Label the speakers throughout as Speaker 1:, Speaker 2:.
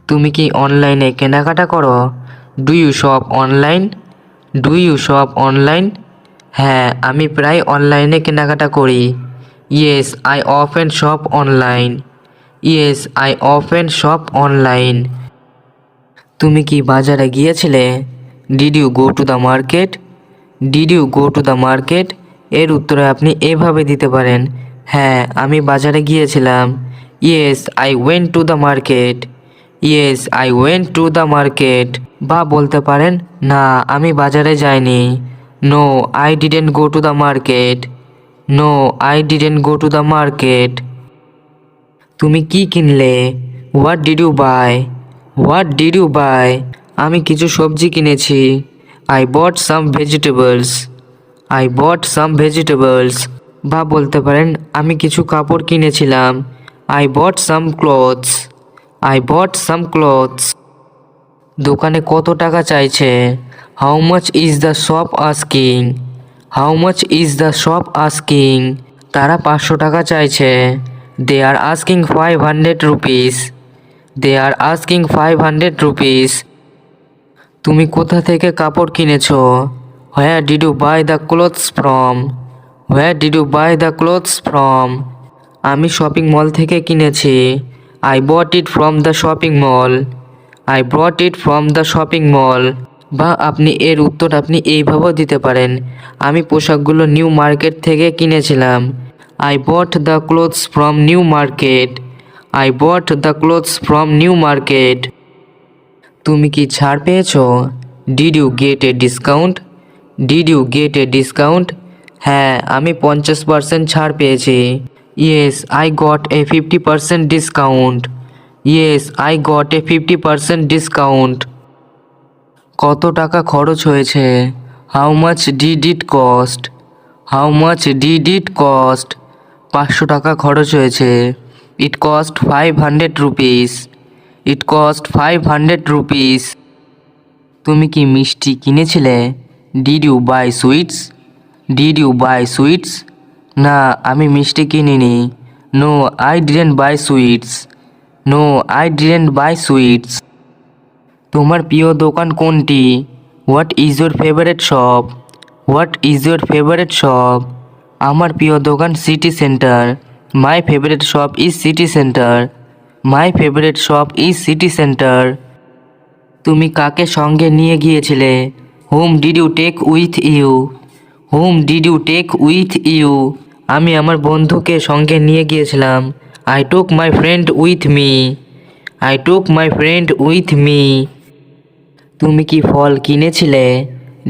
Speaker 1: তুমি কি অনলাইনে কেনাকাটা করো? Do you shop online? Do you shop online? হ্যাঁ, আমি প্রায় অনলাইনে কেনাকাটা করি। Yes I often shop online. Yes I often shop online. তুমি কি বাজারে গিয়েছিলে? Did you go to the market? Did you go to the market? এর উত্তরে আপনি এভাবে দিতে পারেন, হ্যাঁ আমি বাজারে গিয়েছিলাম। Yes I went to the market. Yes I went to the market. বা বলতে পারেন, না আমি বাজারে যাইনি। No I didn't go to the market. No I didn't go to the market. তুমি কি কিনলে? What did you buy? What did you buy? আমি কিছু সবজি কিনেছি। I bought some vegetables. I bought some vegetables. বা বলতে পারেন, আমি কিছু কাপড় কিনেছিলাম। I bought some clothes. I bought some clothes. দোকানে কত টাকা চাইছে? How much is the shop asking? How much is the shop asking? তারা 500 টাকা চাইছে। They are asking 500 rupees. They are asking 500 rupees. তুমি কোথা থেকে কাপড় কিনেছো? Where did you buy the clothes from? Where did you buy the clothes from? আমি shopping mall থেকে কিনেছি। I bought it from the shopping mall. I brought it from the shopping মল। বা আপনি এর উত্তর আপনি এইভাবেও দিতে পারেন, আমি পোশাকগুলো নিউ মার্কেট থেকে কিনেছিলাম। I bought the clothes from New Market. I bought the clothes from New Market. তুমি কি ছাড় পেয়েছো? Did you get a discount? Did you get a discount? হ্যাঁ আমি 50% ছাড় পেয়েছি। Yes I got a 50% discount. Yes I got a 50% discount. কত টাকা খরচ হয়েছে? How much did it cost? How much did it cost? 500 টাকা খরচ হয়েছে। It cost 500 rupees. It cost 500 rupees. তুমি কি মিষ্টি কিনেছিলে? Did you buy sweets? Did you buy sweets? না আমি মিষ্টি কিনিনি। No I didn't buy sweets. No I didn't buy sweets. তোমার প্রিয় দোকান কোনটি? What is your favourite shop? What is your favourite shop? আমার প্রিয় দোকান City Centre. My favourite shop is City Centre. My favourite shop is City Centre. তুমি কাকে সঙ্গে নিয়ে গিয়েছিলে? Whom did you take with you? Whom did you take with you? আমি আমার বন্ধুকে সঙ্গে নিয়ে গিয়েছিলাম। I took my friend with me. I took my friend with me. তুমি কি ফল কিনেছিলে?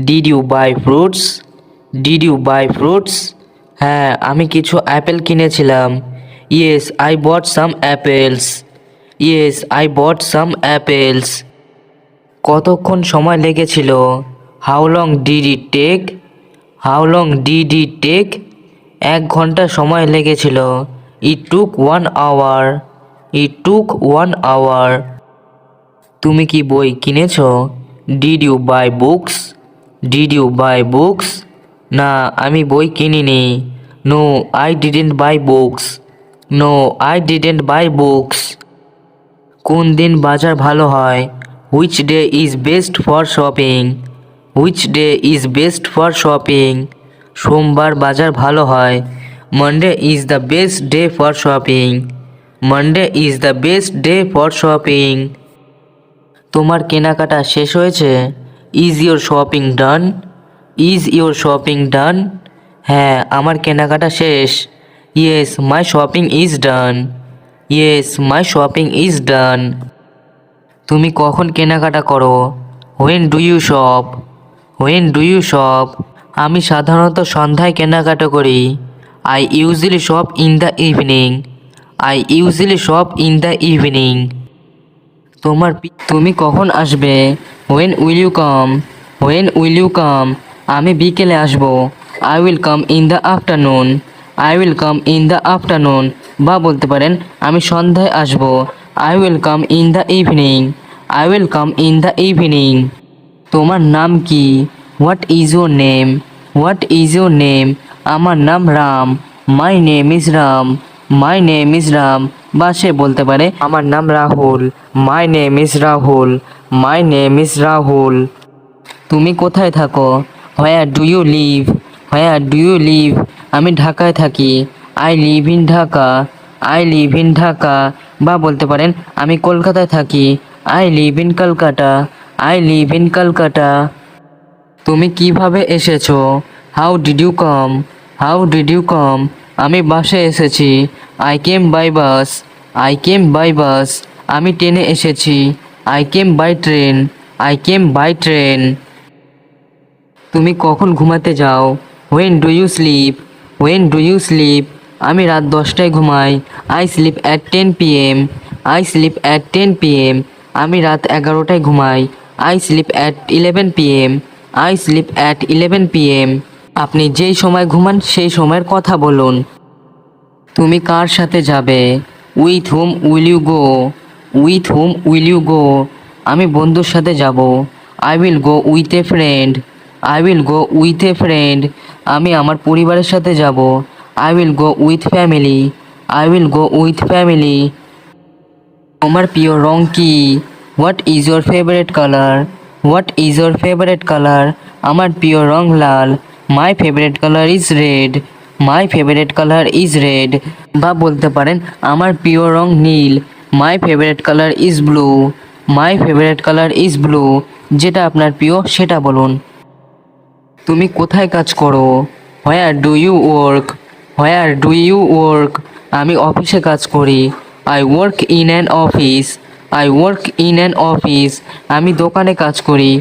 Speaker 1: Did you buy fruits? Did you buy fruits? হ্যাঁ আমি কিছু অ্যাপেল কিনেছিলাম। Yes I bought some apples. Yes I bought some apples. কতক্ষণ সময় লেগেছিল? How long did it take? How long did it take? 1 ঘন্টা সময় লেগেছিল। It took 1 hour. It took 1 hour. তুমি কি বই কিনেছো? Did you buy books? Did you buy books? না আমি বই কিনিনি। No I didn't buy books. No I didn't buy books. কোন দিন বাজার ভালো হয়? Which day is best for shopping? Which day is best for shopping? সোমবার বাজার ভালো হয়। Monday is the best day for shopping. Monday is the best day for shopping. তোমার কেনাকাটা শেষ হয়েছে? Is your shopping done? Is your shopping done? হ্যাঁ আমার কেনাকাটা শেষ। Yes my shopping is done. Yes my shopping is done. তুমি কখন কেনাকাটা করো? When do you shop? When do you shop? আমি সাধারণত সন্ধ্যায় কেনাকাটা করি। I usually shop in the evening. I usually shop in the evening. তুমি কখন আসবে? When will you come? When will you come? আমি বিকেলে আসব। I will come in the afternoon. I will come in the afternoon. বা বলতে পারেন, আমি সন্ধ্যায় আসব। I will come in the evening. I will come in the evening. তোমার নাম কি? What is your name? What is your name? আমার নাম Ram. My name is Ram. My name is Ram, বা সে বলতে পারে আমার নাম Rahul, my name is Rahul, my name is Rahul. তুমি কোথায় থাকো? হোয়ার do you live, where do you live, আমি ঢাকায় থাকি, I live in Dhaka, I live in Dhaka. বা বলতে পারেন আমি কলকাতায় থাকি, I live in Kolkata, I live in Kolkata. তুমি কিভাবে এসেছো? How did you come, how did you come, আমি বাসে এসেছি, I came by bus, I came by bus, আমি ট্রেনে এসেছি, I came by train, I came by train. তুমি কখন ঘুমাতে যাও? When do you sleep, when do you sleep, আমি রাত 10টায় ঘুমাই, I sleep at 10 PM, I sleep at 10 PM, আমি রাত 11টায় ঘুমাই, I sleep at 11 PM, I sleep at 11 PM। আপনি যেই সময় ঘুমান সেই সময়ের কথা বলুন। তুমি কার সাথে যাবে? With whom will you go, with whom will you go, আমি বন্ধুর সাথে যাব, I will go with a friend, I will go with a friend, আমি আমার পরিবারের সাথে যাব, I will go with family, I will go with family. তোমার প্রিয় রং কি? What is your favourite colour, what is your favourite colour, আমার প্রিয় রং লাল, my favourite colour is red, my favourite colour is red. বা বলতে পারেন আমার প্রিয় রং নীল, my favourite colour is blue, my favourite colour is blue. যেটা আপনার প্রিয় সেটা বলুন। তুমি কোথায় কাজ করো? Where do you work, where do you work, আমি অফিসে কাজ করি, I work in an office, I work in an office, আমি দোকানে কাজ করি,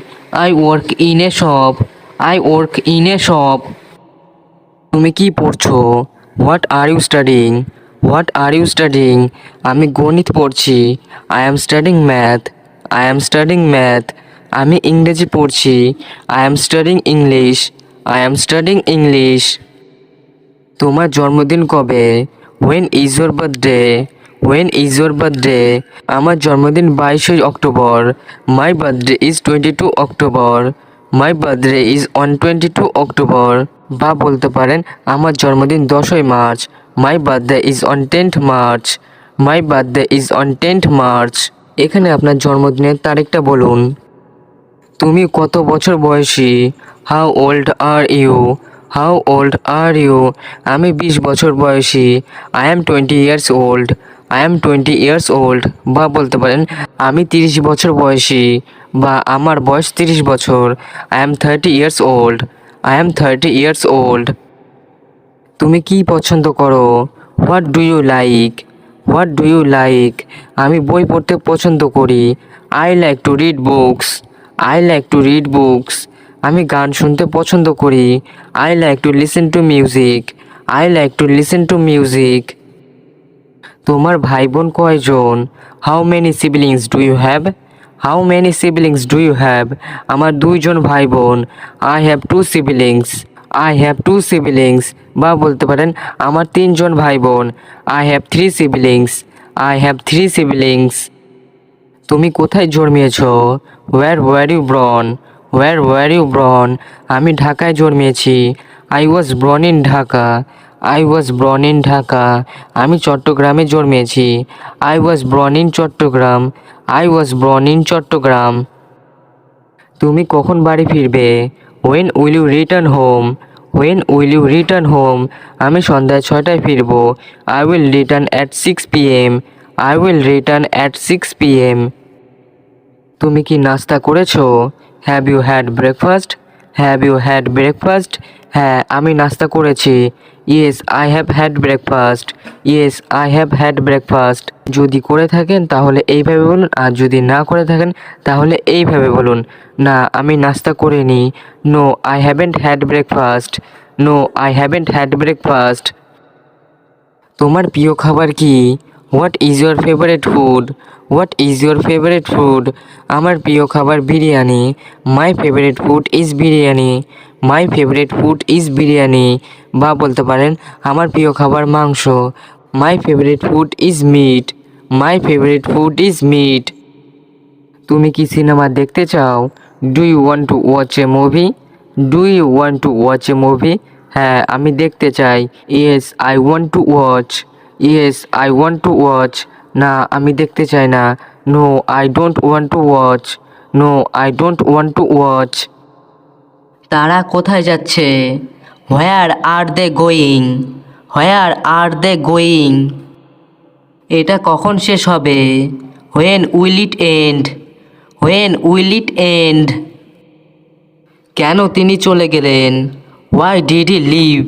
Speaker 1: I work in a shop, I work in a shop. তুমি কি পড়ছো? What are you studying, what are you studying, আমি গণিত পড়ছি, I am studying math, I am studying math, আমি ইংরেজি পড়ছি, I am studying English, I am studying English. তোমার জন্মদিন কবে? When is your birthday, when is your birthday, আমার জন্মদিন 22শে অক্টোবর, my birthday is 22 October, my birthday is on 22 October. বা বলতে পারেন আমার জন্মদিন 10ই মার্চ, my birthday is on 10th March, my birthday is on 10th March. এখানে আপনার জন্মদিনের তারিখটা বলুন। তুমি কত বছর বয়সী? How old are you, how old are you, আমি 20 বছর বয়সী, I am 20 years old, I am 20 years old. বা বলতে পারেন আমি 30 বছর বয়সী, বা আমার বয়স 30 বছর, I am 30 years old, I am 30 years old. তুমি কি পছন্দ করো? What do you like, what do you like, আমি বই পড়তে পছন্দ করি, I like to read books, I like to read books, আমি গান শুনতে পছন্দ করি, I like to listen to music, I like to listen to music. তোমার ভাই বোন কয়জন? How many siblings do you have, how many siblings do you have, আমার 2জন ভাই বোন, I have 2 siblings, I have 2 siblings. বা বলতে পারেন আমার 3জন ভাই বোন, I have 3 siblings, I have 3 siblings. তুমি কোথায় জন্মিয়েছ? Where you ব্রন, where you born, আমি ঢাকায় জন্মিয়েছি, I was born in Dhaka, I was born in Dhaka, আমি চট্টগ্রামে জন্মিয়েছি, I was born in Chittagong, I was born in Chittagong. তুমি কখন বাড়ি ফিরবে? When will you return home, when will you return home, আমি সন্ধ্যায় 6টায় ফিরব, I will return at 6 PM, I will return at 6 PM। তুমি কি নাস্তা করেছো? Have you had breakfast, have you had breakfast, হ্যাঁ আমি নাস্তা করেছি, yes I have had breakfast, yes I have had breakfast. যদি করে থাকেন তাহলে এইভাবে বলুন, আর যদি না করে থাকেন তাহলে এইভাবে বলুন। না আমি নাস্তা করিনি, no I haven't had breakfast, no I haven't had breakfast. তোমার প্রিয় খাবার কি? What is your favourite food, what is your favourite food, আমার প্রিয় খাবার biryani, my favourite food is biryani, my favourite food is biryani. বা বলতে পারেন আমার প্রিয় খাবার মাংস, my favourite food is meat, my favourite food is meat. তুমি কি সিনেমা দেখতে চাও? Do you want to watch a movie, do you want to watch a movie, হ্যাঁ আমি দেখতে চাই, yes I want to watch, yes I want to watch. না আমি দেখতে চাই না। No I don't want to watch. No I don't want to watch. তারা কোথায় যাচ্ছে? Where are they going? Where are they going? এটা কখন শেষ হবে? When will it end? When will it end? কেন তিনি চলে গেলেন? Why did he leave?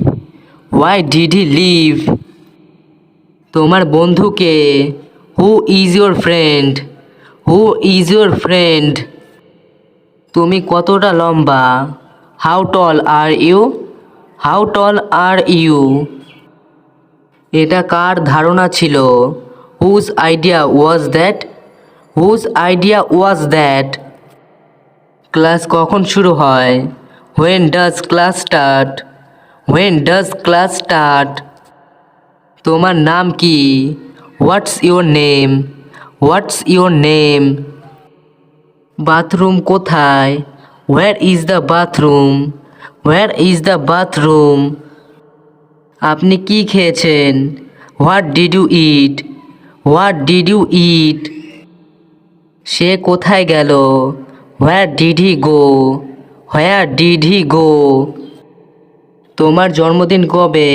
Speaker 1: Why did he leave? তোমার বন্ধুকে? Who is your friend? Who is your friend? তুমি কতটা লম্বা? How tall are you? How tall are you? এটা কার ধারণা ছিল? Whose idea was that? Whose idea was that? Class কখন শুরু হয়? When does class start? When does class start? তোমার নাম কি? What's your name? What's your name? Bathroom কোথায়? Where is the bathroom? Where is the bathroom? আপনি কি খেয়েছেন? What did you eat? What did you eat? সে কোথায় গেল? Where did he go? Where did he go? তোমার জন্মদিন কবে?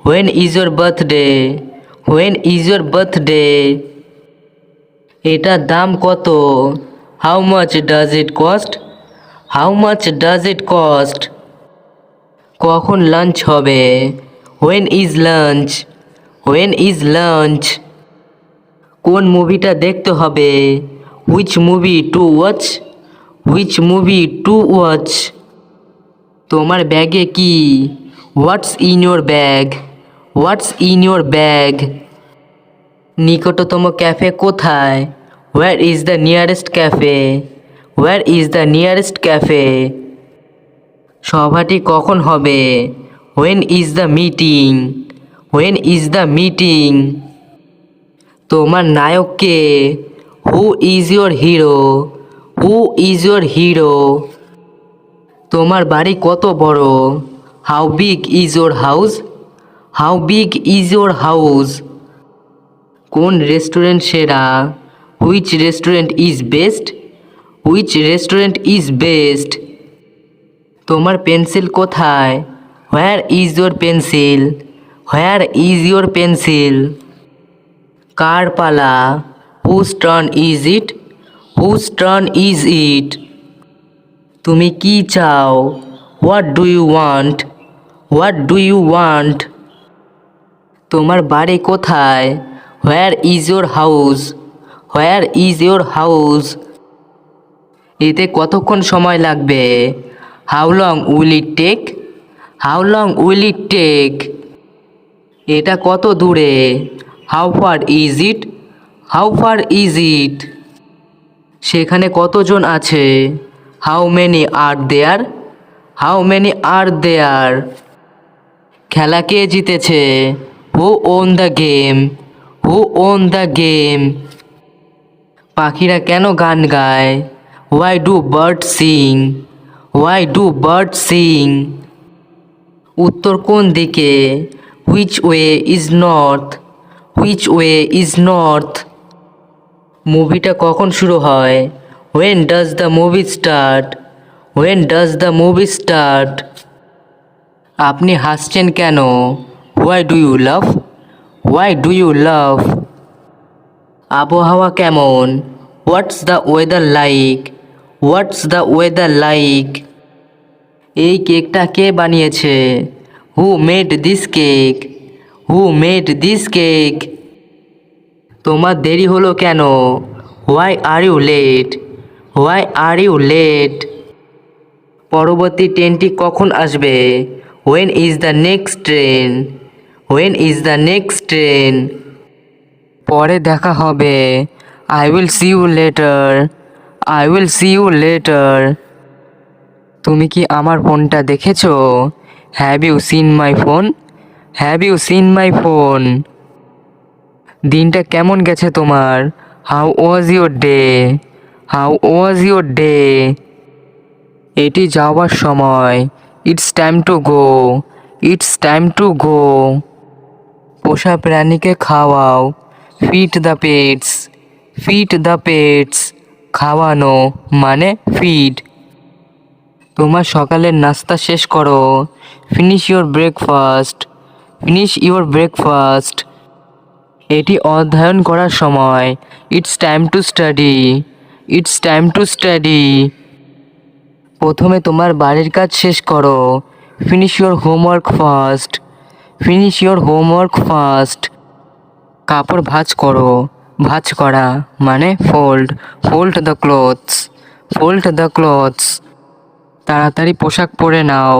Speaker 1: When is your birthday? When is your birthday? এটার দাম কত? How much does it cost? How much does it cost? কখন লাঞ্চ হবে? When is lunch? When is lunch? কোন মুভিটা দেখতে হবে? Which movie to watch? Which movie to watch? তোমার ব্যাগে কি? What's in your bag? What's in your bag? নিকটতম ক্যাফে কোথায়? Where is the nearest cafe? Where is the nearest cafe? সভাটি কখন হবে? When is the meeting? When is the meeting? তোমার নায়ক কে? Who is your hero? Who is your hero? তোমার বাড়ি কত বড়? How big is your house? How big is your house? কোন রেস্টুরেন্ট সেরা? Which restaurant is best? Which restaurant is best? তোমার পেন্সিল কোথায়? Where is your pencil? Where is your pencil? কার পালা? Whose turn is it? Whose turn is it? তুমি কি চাও? What do you want? What do you want? তোমার বাড়ি কোথায়? Where is your house? Where is your house? এতে কতক্ষণ সময় লাগবে? How long will it take? How long will it take? এটা কত দূরে? How far is it? How far is it? সেখানে কতজন আছে? How many are there? How many are there? খেলা কে জিতেছে? Who won the game? Who won the game? পাখিরা কেন গান গায়? Why do bird sing? Why do bird sing? উত্তর কোন দিকে? Which way is north? Which way is north? মুভিটা কখন শুরু হয়? When does the movie start? When does the movie start? আপনি হাসছেন কেন? Why do you love? Why do you love? আবহাওয়া কেমন? What's the weather like? What's the weather like? এই কেকটা কে বানিয়েছে? Who made this cake? Who made this cake? তোমার দেরি হলো কেন? Why are you late? Why are you late? পরবর্তী ট্রেনটি কখন আসবে? When is the next train? When is the next train? পরে দেখা হবে। I will see you later. I will see you later. তুমি কি আমার ফোনটা দেখেছো? Have you seen my phone? Have you seen my phone? দিনটা কেমন গেছে তোমার? How was your day? How was your day? এটি যাওয়ার সময়। It's time to go. It's time to go. পোষা প্রাণীকে খাওয়াও, feed the pets, feed the pets, খাওয়ানো মানে ফিড। তোমার সকালের নাস্তা শেষ করো, finish your breakfast, finish your breakfast. এটি অধ্যয়ন করার সময়, it's time to study, it's time to study. প্রথমে তোমার বাড়ির কাজ শেষ করো, finish your homework first, finish your homework first. কাপড় ভাঁজ করো, ভাঁজ করা মানে fold, fold the clothes, fold the clothes. তাড়াতাড়ি পোশাক পরে নাও,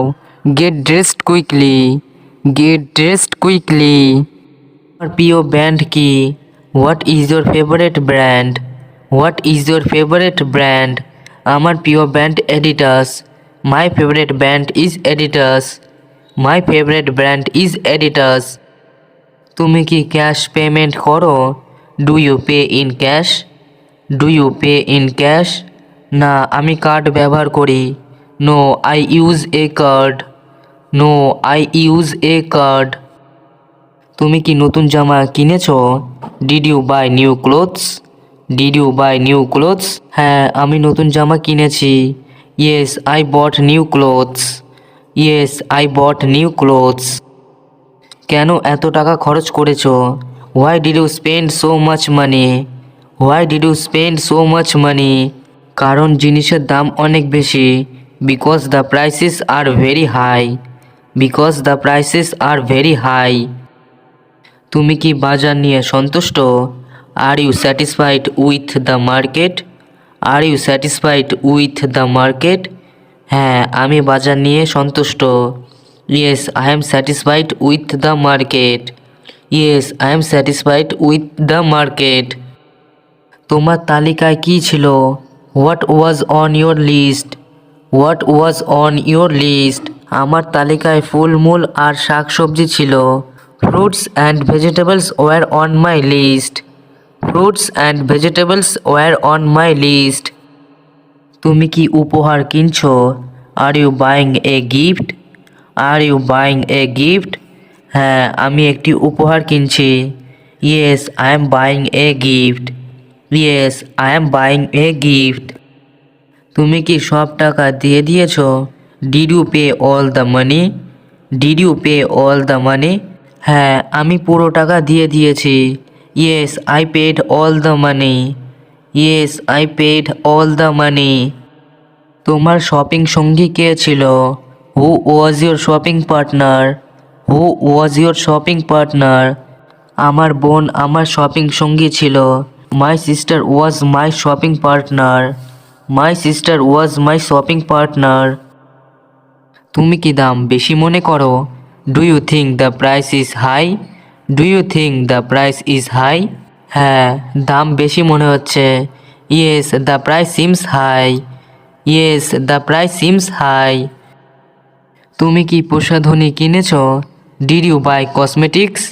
Speaker 1: get dressed quickly, get dressed quickly. আমার প্রিয় ব্র্যান্ড কি? What is your favourite brand, what is your favourite brand? আমার প্রিয় brand Adidas, my favourite brand is Adidas, my favourite brand is Adidas. তুমি কি ক্যাশ পেমেন্ট করো? Do you pay in cash, do you pay in cash? না, আমি card ব্যবহার করি। No I use a card, no I use a card. তুমি কি নতুন জামা কিনেছো? Did you buy new clothes, did you buy new clothes? হ্যাঁ, আমি নতুন জামা কিনেছি। Yes I bought new clothes, yes I bought new clothes. কেন এত টাকা খরচ করেছো? Why did you spend so much money, why did you spend so much money? কারণ জিনিসের দাম অনেক বেশি, because the prices are very high, because the prices are very high. তুমি কি বাজার নিয়ে সন্তুষ্ট? Are you satisfied with the market, are you satisfied with the market? হ্যাঁ, আমি বাজার নিয়ে সন্তুষ্ট। Yes I am satisfied with the market, yes I am satisfied with the market. তোমার তালিকায় কী ছিল? What was on your list, what was on your list? আমার তালিকায় ফুলমূল আর শাকসবজি ছিল। Fruits and vegetables were on my list, fruits and vegetables were on my list. তুমি কি উপহার কিনছো? Are you buying a gift, are you buying a gift? হ্যাঁ, আমি একটি উপহার কিনছি। Yes I am buying a gift, yes I am buying a gift. তুমি কি সব টাকা দিয়ে দিয়েছো? Did you pay all the money, did you pay all the money? হ্যাঁ, আমি পুরো টাকা দিয়ে দিয়েছি। Yes I paid all the money, yes I paid all the money. তোমার শপিং সঙ্গী কে ছিল? Who was your shopping partner, who was your shopping partner? আমার বোন আমার শপিং সঙ্গী ছিল। My sister was my shopping partner, my sister was my shopping partner. তুমি কি দাম বেশি মনে করো? Do you think the price is high, do you think the price is high? হ্যাঁ, দাম বেশি মনে হচ্ছে। Yes the price seems high, yes the price seems high. তুমি কি প্রসাধনী কিনেছো? Did you buy cosmetics,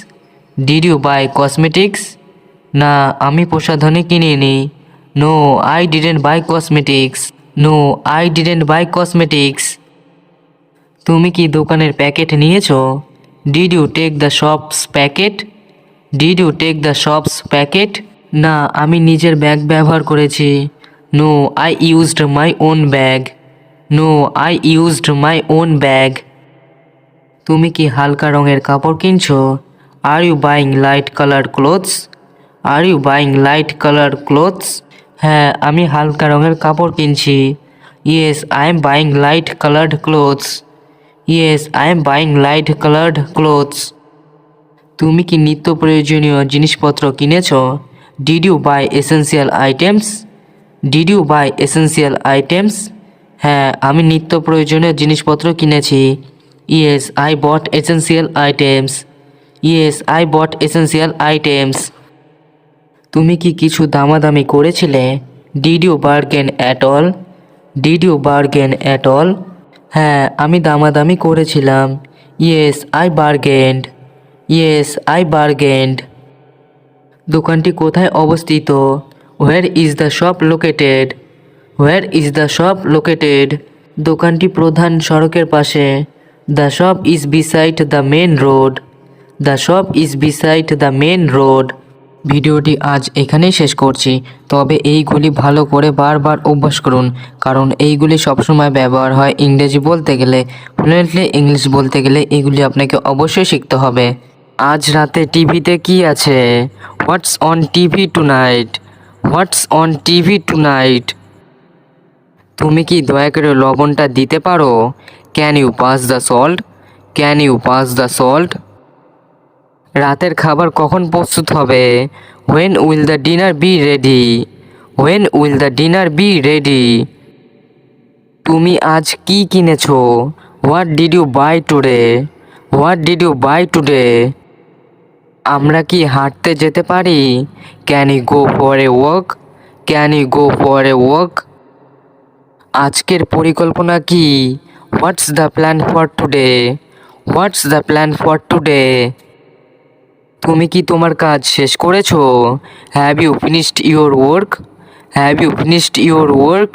Speaker 1: did you buy cosmetics? না, আমি প্রসাধনী কিনিনি। No I didn't buy cosmetics, no I didn't buy cosmetics. তুমি কি দোকানের প্যাকেট নিয়েছো? Did you take the shop's packet, did you take the shop's packet? না, আমি নিজের ব্যাগ ব্যবহার করেছি। No I used my own bag, no I used my own bag. তুমি কি হালকা রঙের কাপড় কিনছো? Are you buying light colour clothes, are you buying light colour clothes? হ্যাঁ, আমি হালকা রঙের কাপড় কিনছি। Yes I am buying light coloured clothes, yes I am buying light coloured clothes. তুমি কি নিত্য প্রয়োজনীয় জিনিসপত্র কিনেছো? Did you buy essential items, did you buy essential items? হ্যাঁ, আমি নিত্য প্রয়োজনীয় জিনিসপত্র কিনেছি। Yes I bought essential items, yes I bought essential items. তুমি কি কিছু দামাদামি করেছিলে? Did you bargain at all, did you bargain at all? হ্যাঁ, আমি দামাদামি করেছিলাম। Yes I bargained, yes I bargained. দোকানটি কোথায় অবস্থিত? Where is the shop located, where is the shop located? দোকানটি প্রধান সড়কের পাশে। The shop is beside the main road, the shop is beside the main road. ভিডিওটি আজ এখানেই শেষ করছি, তবে এইগুলি ভালো করে বারবার অভ্যাস করুন, কারণ এইগুলি সবসময় ব্যবহার হয় ইংরেজি বলতে গেলে, ফ্লুয়েন্টলি ইংলিশ বলতে গেলে এগুলি আপনাকে অবশ্যই শিখতে হবে। আজ রাতে টিভিতে কি আছে? What's on TV tonight? What's on TV tonight? তুমি কি দয়া করে লবণটা দিতে পারো? Can you pass the salt? Can you pass the salt? রাতের খাবার কখন প্রস্তুত হবে? When will the dinner be ready? When will the dinner be ready? তুমি আজ কি কিনেছো? What did you buy today? What did you buy today? আমরা কি হাঁটতে যেতে পারি? Can you go for a walk? Can you go for a walk? আজকের পরিকল্পনা কি? What's the plan for today? What's the plan for today? তুমি কি তোমার কাজ শেষ করেছো? Have you finished your work? Have you finished your work?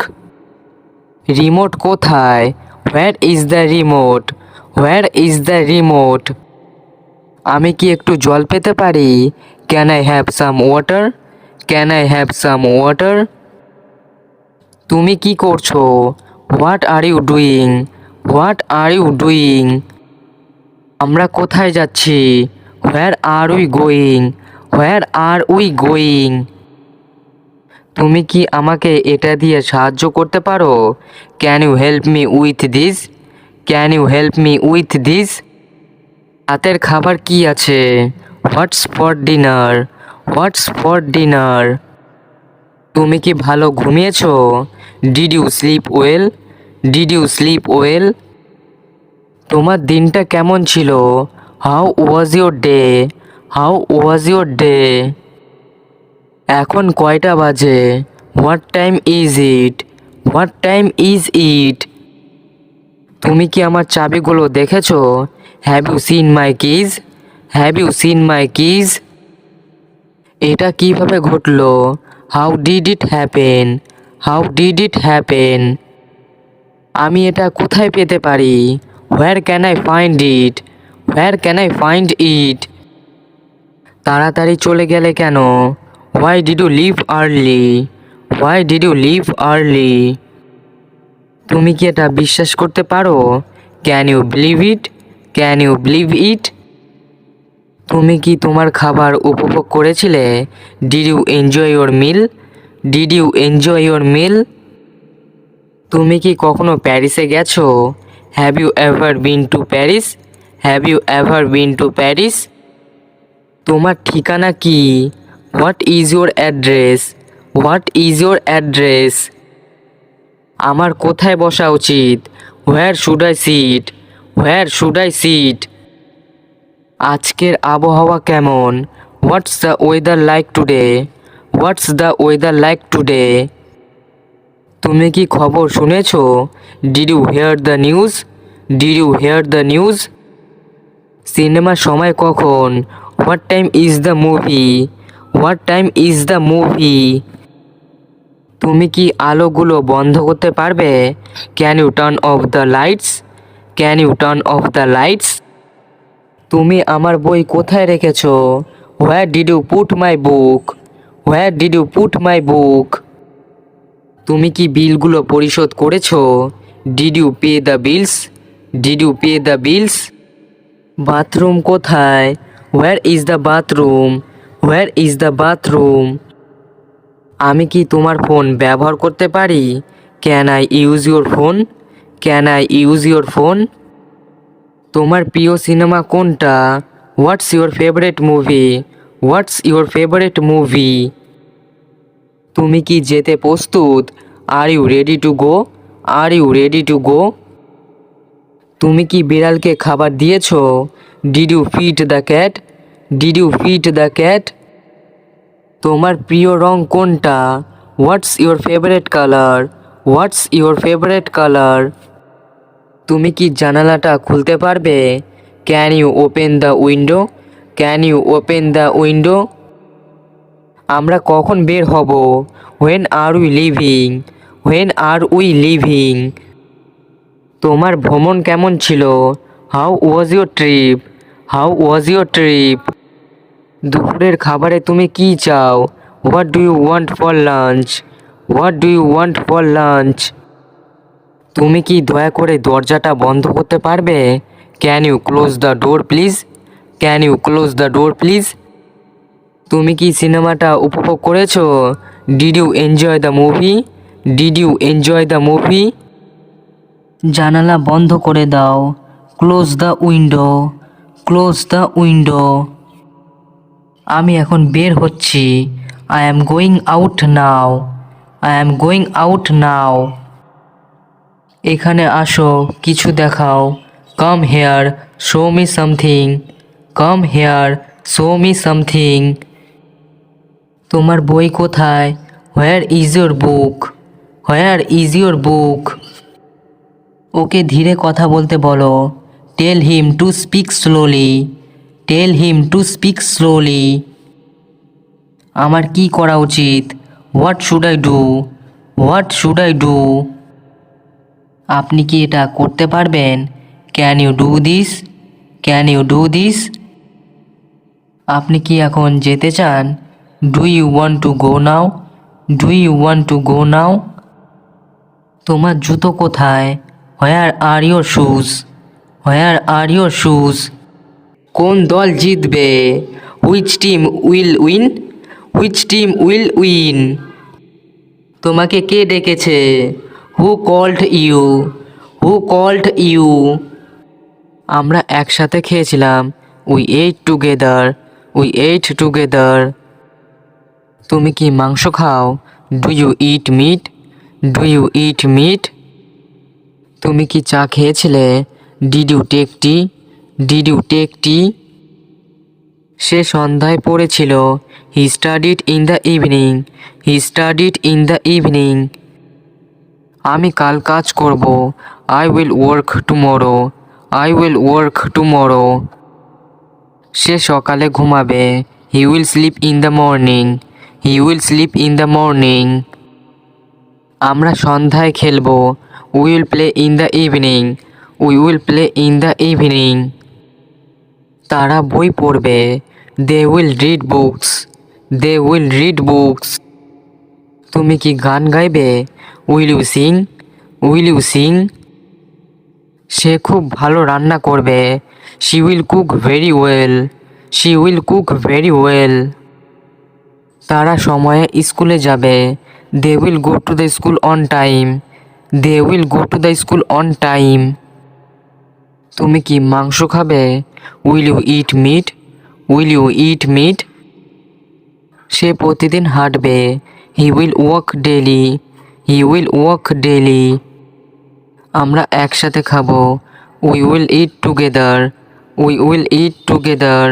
Speaker 1: Remote কোথায়? Where is the remote? Where is the remote? আমি কি একটু জল পেতে পারি? Can I have some water? Can I have some water? তুমি কি করছো? What are you doing? What are you doing? আমরা কোথায় যাচ্ছি? Where are we going? Where are we going? তুমি কি আমাকে এটা দিয়ে সাহায্য করতে পারো? Can you help me with this? Can you help me with this? রাতের খাবার কি আছে? What's for dinner? What's for dinner? তুমি কি ভালো ঘুমিয়েছো? Did you sleep well? Did you sleep well? তোমার দিনটা কেমন ছিল? How was your day? How was your day? এখন কয়টা বাজে? What time is it? What time is it? তুমি কি আমার চাবিগুলো দেখেছো? Have you seen my keys? Have you seen my keys? এটা কিভাবে ঘটলো? How did it happen? How did it happen? আমি এটা কোথায় পেতে পারি? Where can I find it? Where can I find it? তাড়াতাড়ি চলে গেলে কেন? Why did you leave early? Why did you leave early? তুমি কি এটা বিশ্বাস করতে পারো? Can you believe it? Can you believe it? তুমি কি তোমার খাবার উপভোগ করেছিলে? Did you enjoy your meal? Did you enjoy your meal? তুমি কি কখনো প্যারিসে গেছো? Have you ever been to Paris? Have you ever been to Paris? তোমার ঠিকানা কি? What is your address? What is your address? আমার কোথায় বসা উচিত? Where should I sit? Where should I sit? আজকের আবহাওয়া কেমন? What's the weather like today? What's the weather like today? তুমি কি খবর শুনেছো? Did you hear the news? Did you hear the news? সিনেমার সময় কখন? What time is the movie? What time is the movie? তুমি কি আলোগুলো বন্ধ করতে পারবে? Can you turn off the lights? Can you turn off the lights? তুমি আমার বই কোথায় রেখেছো? Where did you put my book? Where did you put my book? তুমি কি বিলগুলো পরিশোধ করেছো? Did you pay the bills? Did you pay the bills? Bathroom কোথায়? Where is the bathroom? Where is the bathroom? আমি কি তোমার phone ব্যবহার করতে পারি? Can I use your phone? Can I use your phone? তোমার প্রিয় সিনেমা কোনটা? What's your favourite movie? What's your favourite movie? তুমি কি যেতে প্রস্তুত? Are you ready to go? Are you ready to go? তুমি কি বিড়ালকে খাবার দিয়েছো? Did you feed the cat? Did you feed the cat? তোমার প্রিয় রং কোনটা? What's your favourite colour? What's your favourite colour? তুমি কি জানালাটা খুলতে পারবে? Can you open the window? Can you open the window? আমরা কখন বের হব? When are we leaving? When are we leaving? তোমার ভ্রমণ কেমন ছিল? How was your trip? How was your trip? দুপুরের খাবারে তুমি কি চাও? What do you want for lunch? What do you want for lunch? তুমি কি দয়া করে দরজাটা বন্ধ করতে পারবে? Can you close the door please? Can you close the door please? তুমি কি সিনেমাটা উপভোগ করেছো? Did you enjoy the movie? Did you enjoy the movie? জানালা বন্ধ করে দাও। Close the window. Close the window. আমি এখন বের হচ্ছি। I am going out now. I am going out now. এখানে আসো, কিছু দেখাও। Come here, show me something. Come here, show me something. তোমার বই কোথায়? Where is your book? Where is your book? Okay ধীরে কথা বলতে বলো। Tell him to speak slowly. Tell him to speak slowly. আমার কি করা উচিত? What should I do? What should I do? আপনি কি এটা করতে পারবেন? Can you do this? Can you do this? আপনি কি এখন যেতে চান? Do you want to go now? Do you want to go now? তোমার জুতো কোথায়? Where are your shoes? Where are your shoes? কোন দল জিতবে? Which team will win? Which team will win? তোমাকে কে ডেকেছে? Who called you? Who called you? আমরা একসাথে খেয়েছিলাম। We ate together. We ate together. তুমি কি মাংস খাও? Do you eat meat? Do you eat meat? তুমি কি চা খেয়েছিলে? Did you take T? Did you take tea? সে সন্ধ্যায় পড়েছিল। He studied in the evening. He studied in the evening. আমি কাল কাজ করব। I will work tomorrow. I will work tomorrow. সে সকালে ঘুমাবে। He will sleep in the morning. He will sleep in the morning. আমরা সন্ধ্যায় খেলবো। We will play in the evening. We will play in the evening. তারা বই পড়বে। They will read books. They will read books. তুমি কি গান গাইবে? Will you sing? Will you sing? সে খুব ভালো রান্না করবে। She will cook very well. She will cook very well. তারা সময়ে স্কুলে যাবে। They will go to the school on time. They will go to the school on time. তুমি কি মাংস খাবে? Will you eat meat? Will you eat meat? সে প্রতিদিন হাঁটবে। He will walk daily. He will walk daily. আমরা একসাথে খাবো। We will eat together. We will eat together.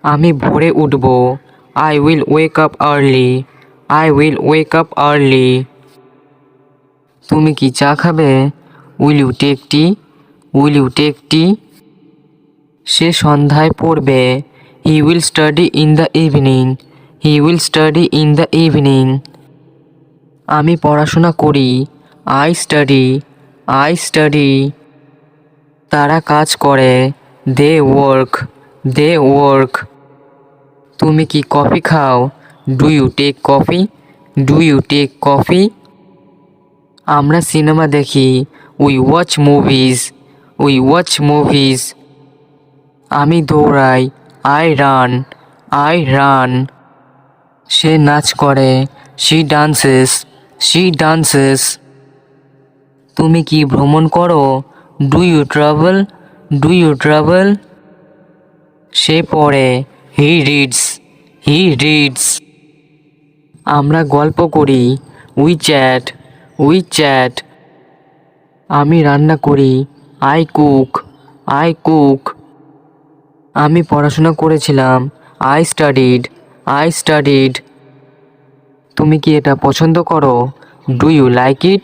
Speaker 1: আমি ভোরে উঠব। I will wake up early. I will wake up early. তুমি কি চা খাবে? Will you take tea? Will you take tea? সে সন্ধ্যায় পড়বে। He will study in the evening. He will study in the evening. আমি পড়াশোনা করি। I study. I study. তারা কাজ করে। They work. They work. তুমি কি কফি খাও? Do you take coffee? Do you take coffee? আমরা সিনেমা দেখি। We watch movies. We watch movies. আমি দৌড়াই। I run. I run. সে নাচ করে। She dances. She dances. তুমি কি ভ্রমণ করো? Do you travel? Do you travel? সে পড়ে। He reads. He reads. আমরা গল্প করি। We chat. We chat. আমি রান্না করি। I cook. I cook. আমি পড়াশোনা করেছিলাম। I studied. I studied. তুমি কি এটা পছন্দ করো? Do you like it?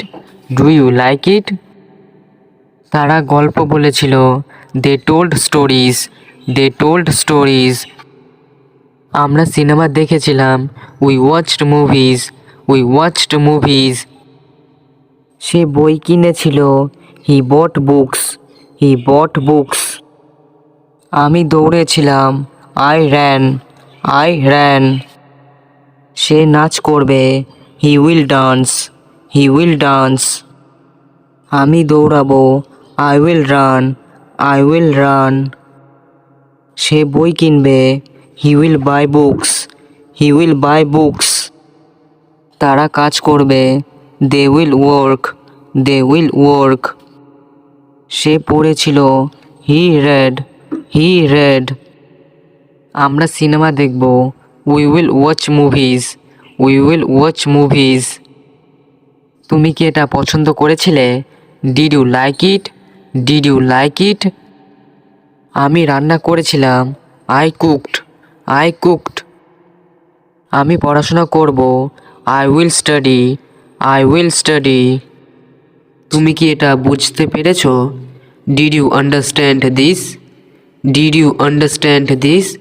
Speaker 1: Do you like it? তারা গল্প বলেছিল। They told stories. They told stories. আমরা সিনেমা দেখেছিলাম। We watched movies. We watched movies. সে বই কিনেছিল। He bought books. He bought books. আমি দৌড়েছিলাম। I ran. সে নাচ করবে। He will dance. আমি দৌড়াবো। I will run. সে বই কিনবে। He will buy books. তারা কাজ করবে। They will work. সে পড়েছিল। He read. আমরা সিনেমা দেখব। We will watch movies. তুমি কি এটা পছন্দ করেছিলে? Did you like it? আমি রান্না করেছিলাম। I cooked. আমি পড়াশোনা করব। I will study. তুমি কি এটা বুঝতে পেরেছো? Did you understand this?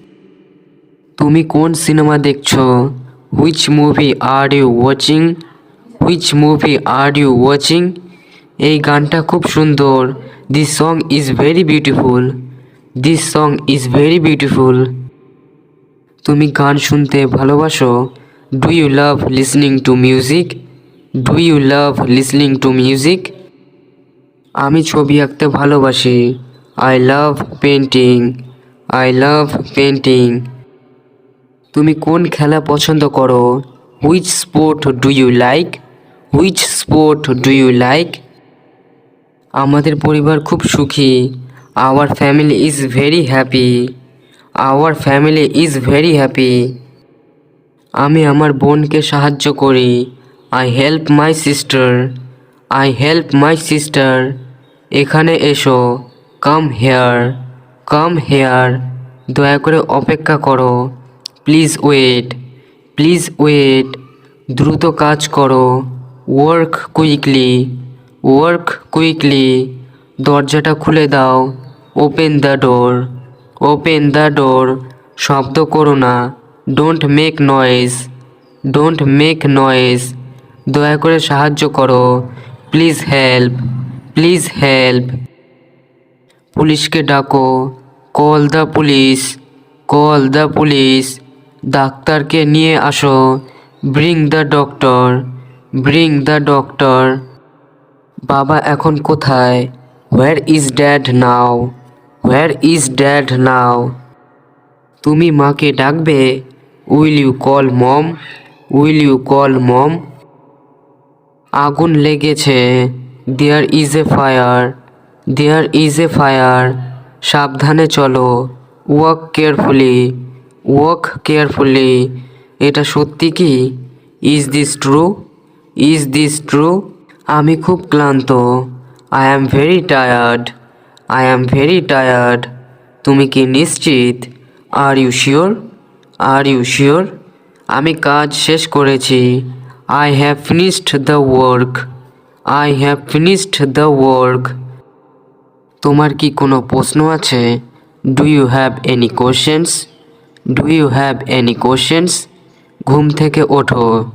Speaker 1: তুমি কোন সিনেমা দেখছো? Which movie are you watching? এই গানটা খুব সুন্দর। This song is very beautiful. তুমি গান শুনতে ভালোবাসো? Do you love listening to music? আমি ছবি আঁকতে ভালোবাসি। I love painting. তুমি কোন খেলা পছন্দ করো? Which sport do you like? আমাদের পরিবার খুব সুখী। Our family is very happy. আমি আমার বোনকে সাহায্য করি। I help my sister. এখানে এসো। Come here. দয়া করে অপেক্ষা করো। Please wait. দ্রুত কাজ করো। Work quickly. দরজাটা খুলে দাও। Open the door. শব্দ করো না। Don't make noise. দয়া করে সাহায্য করো। Please help. পুলিশকে ডাকো। Call the police. ডাক্তারকে নিয়ে আসো। Bring the doctor. বাবা এখন কোথায়? Where is dad now? তুমি মাকে ডাকবে? Will you call mom? আগুন লেগেছে। There is a fire. সাবধানে চলো। Walk carefully. এটা সত্যি কি? Is this true? আমি খুব ক্লান্ত। I am very tired. তুমি কি নিশ্চিত? Are you sure? আমি কাজ শেষ করেছি। I have finished the work. তোমার কি কোনো প্রশ্ন আছে? Do you have any questions? ঘুম থেকে ওঠো।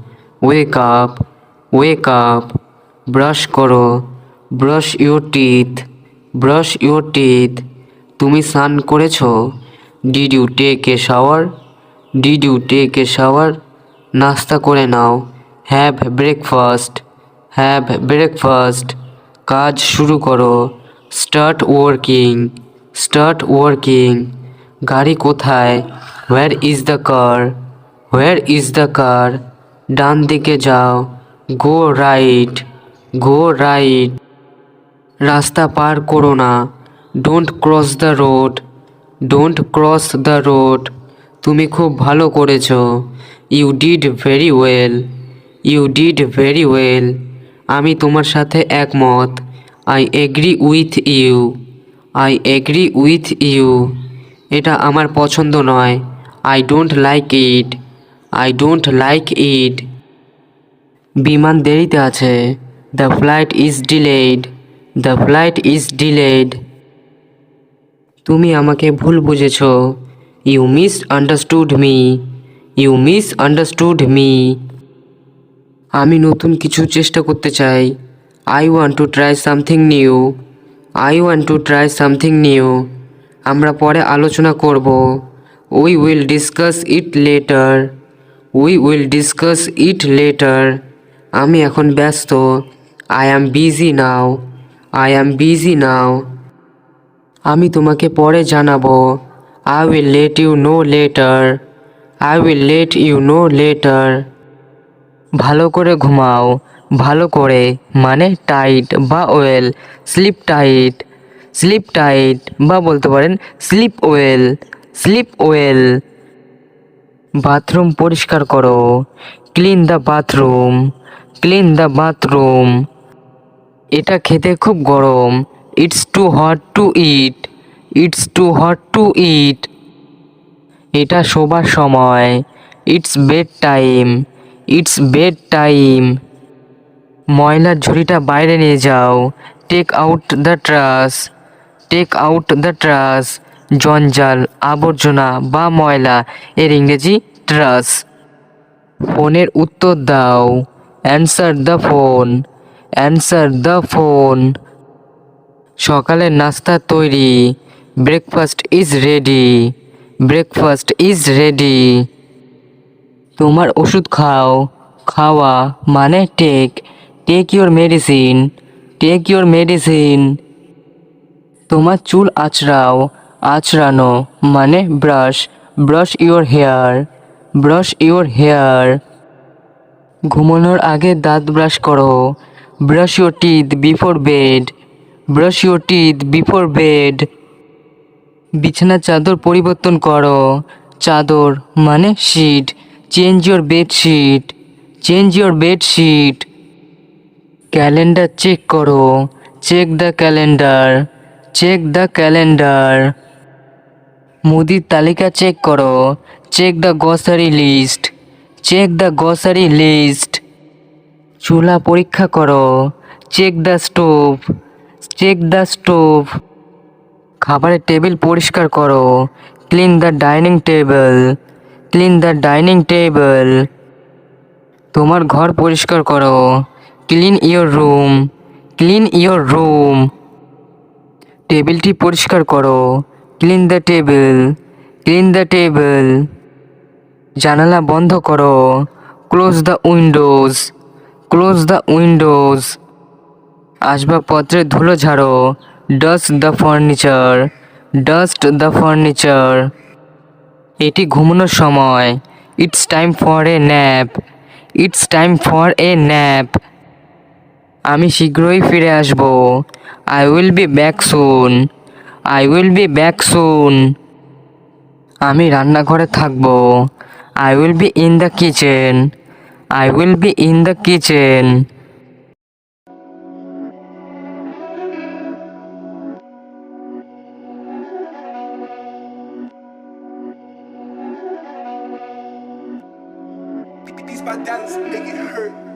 Speaker 1: Wake up. ব্রাশ করো। Brush your teeth. তুমি স্নান করেছো? Did you take a shower? নাস্তা করে নাও। Have breakfast. কাজ শুরু করো। Start working. গাড়ি কোথায়? Where is the car? ডান দিকে যাও। Go right. রাস্তা পার করো না। Don't cross the road. তুমি খুব ভালো করেছো। You did very well. আমি তোমার সাথে একমত। I agree with you. এটা আমার পছন্দ নয়। I don't like it. বিমান দেরিতে আছে। The flight is delayed. তুমি আমাকে ভুল বুঝেছো। You misunderstood me. আমি নতুন কিছু চেষ্টা করতে চাই। I want to try something new. আমরা পরে আলোচনা করব। We will discuss it later. We will discuss it later. আমি এখন ব্যস্ত। I am busy now. I am busy now. আমি তোমাকে পরে জানাবো। I will let you know later. I will let you know later. ভালো করে ঘুমাও। ভালো করে মানে টাইট বা well. Slip tight. Sleep tight বা বলতে পারেন sleep well. Sleep well. Bathroom পরিষ্কার করো। Clean the bathroom. Clean the bathroom. এটা খেতে খুব গরম। It's too hot to eat. It's too hot to eat. এটা শোবার সময়। It's bed time. It's bed time. ময়লার ঝুড়িটা বাইরে নিয়ে যাও। Take out the trash. Take out the trash. জঞ্জাল, আবর্জনা বা ময়লা এর ইংরেজি ট্রাশ। ফোনের উত্তর দাও। Answer the phone. Answer the phone. সকালের নাস্তা তৈরি। Breakfast is ready. Breakfast is ready. তোমার ওষুধ খাও। খাওয়া মানে take. Take your medicine. Take your medicine. তোমার চুল আঁচড়াও। আঁচড়ানো মানে brush. Brush your hair. Brush your hair. ঘুমানোর আগে দাঁত ব্রাশ করো। Brush your teeth before bed. Brush your teeth before bed. বিছানার চাদর পরিবর্তন করো। চাদর মানে sheet. Change your bedsheet. Change your bedsheet. Calendar check করো। Check the calendar. Check the calendar. মুদির তালিকা চেক করো। Check the grocery list. Check the grocery list. চুলা পরীক্ষা করো। Check the stove. Check the stove. খাবারের টেবিল পরিষ্কার করো। Clean the dining table. Clean the dining table. তোমার ঘর পরিষ্কার করো। Clean your room. Clean your room. টেবিলটি পরিষ্কার করো। Clean the table. Clean the table. জানালা বন্ধ করো। Close the windows. Close the Windows. আসবাবপত্রের ধুলো ঝাড়ো। Dust the furniture. Dust the furniture. এটি ঘুমানোর সময়। It's time for a nap. It's time for a nap. আমি শীঘ্রই ফিরে আসব। I will be back soon. I will be back soon. আমি রান্নাঘরে থাকব। I will be in the kitchen. I will be in the kitchen.
Speaker 2: Beats by Dallas, make it hurt.